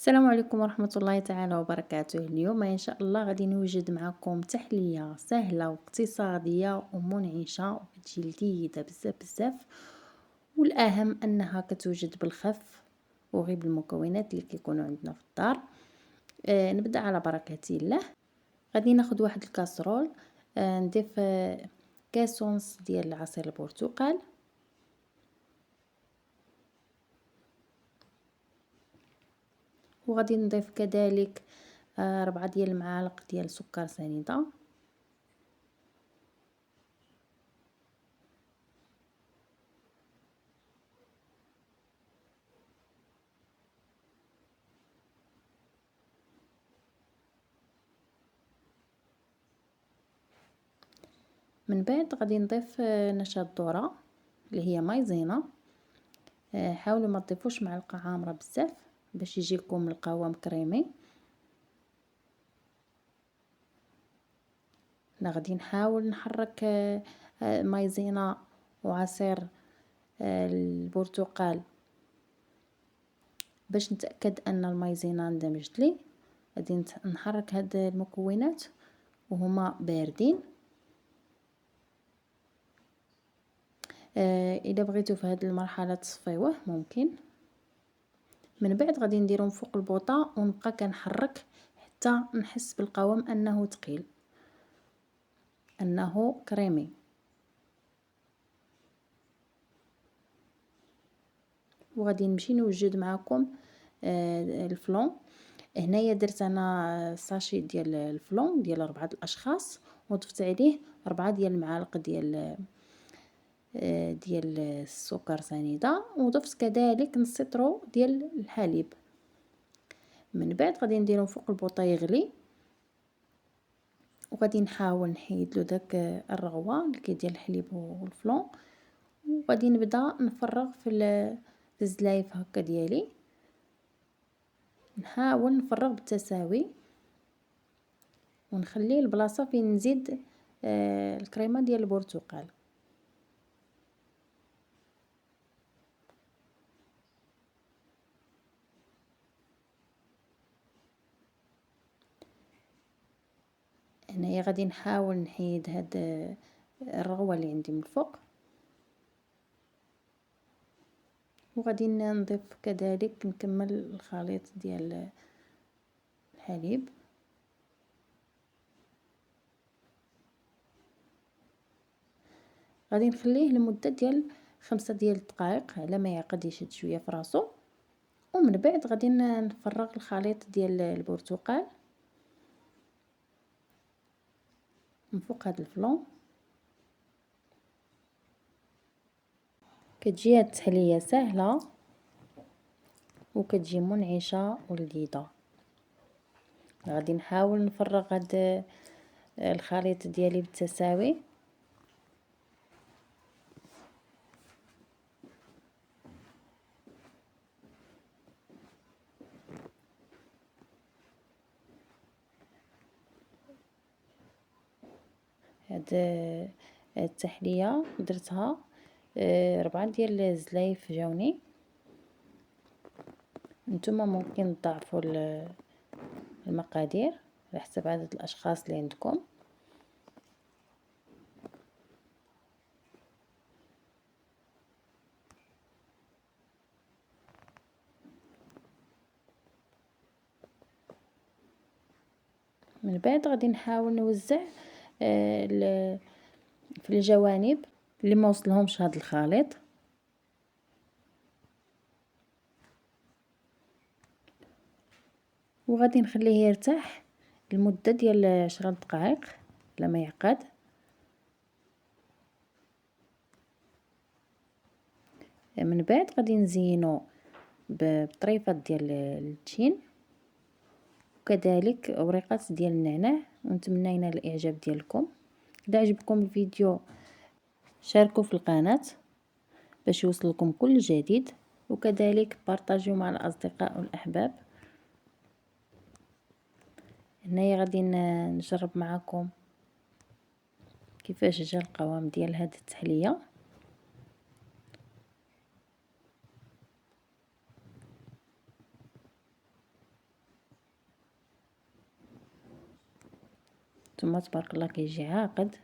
السلام عليكم ورحمة الله تعالى وبركاته. اليوم إن شاء الله غادي نوجد معكم تحلية سهلة واقتصادية ومنعشة وكتجي لذيذة بزاف بزاف، والأهم أنها كتوجد بالخف وغير بالمكونات اللي كيكونوا عندنا في الدار. نبدأ على بركة الله. غادي ناخد واحد الكاسرول، نضيف كاس ونص ديال عصير البرتقال، وغادي نضيف كذلك 4 ديال المعالق ديال سكر سنيدة، من بعد غادي نضيف نشا الذرة اللي هي مايزينا. حاولوا ما تضيفوش معلقة عامرة بزاف باش يجيكم القوام كريمي. انا غادي نحاول نحرك مايزينا وعصير البرتقال باش نتأكد ان المايزينا اندمجت لي. غادي نحرك هاد المكونات وهما باردين. اذا بغيتو في هذه المرحله تصفيوه ممكن. من بعد غادي نديرهم فوق البوطه ونبقى كنحرك حتى نحس بالقوام انه ثقيل، انه كريمي. وغادي نمشي نوجد معكم الفلون. هنايا درت انا ساشي ديال الفلون ديال 4 الاشخاص، وضفت عليه 4 ديال المعالق ديال السكر سنيده، وضفت كذلك نص لتر ديال الحليب. من بعد غادي نديرهم فوق البوطه يغلي، وغادي نحاول نحيد له داك الرغوه اللي ديال الحليب والفلون، وغادي نبدا نفرغ في الزلايف هكا ديالي. نحاول نفرغ بالتساوي ونخلي البلاصه فين نزيد الكريمه ديال البرتقال. هنايا غادي نحاول نحيد هاد الرغوه اللي عندي من الفوق، وغادي نضيف كذلك نكمل الخليط ديال الحليب. غادي نخليه لمده ديال 5 ديال الدقائق على ما يعقد يشد شويه في راسو. ومن بعد غادي نفرغ الخليط ديال البرتقال من فوق هذا الفلون. كتجي هاد التحليه سهله وكتجي منعشه ولذيذه. غادي نحاول نفرغ هاد الخليط ديالي بالتساوي. هاد التحليه درتها 4 ديال الزلايف جاوني. نتوما ممكن تضاعفوا المقادير على حسب عدد الاشخاص اللي عندكم. من بعد غادي نحاول نوزع في الجوانب اللي ما وصلهمش هذا الخليط، وغادي نخليه يرتاح لمده ديال 10 دقائق لما يعقد. من بعد غادي نزينو بطريفات ديال التين وكذلك وريقات ديال النعناع، ونتمنى الاعجاب ديالكم. اذا عجبكم الفيديو شاركوا في القناه باش يوصلكم كل جديد، وكذلك بارطاجيو مع الاصدقاء والاحباب. هنايا غادي نجرب معكم كيفاش جا القوام ديال هذه التحليه. ثم تبارك الله كيجي عاقد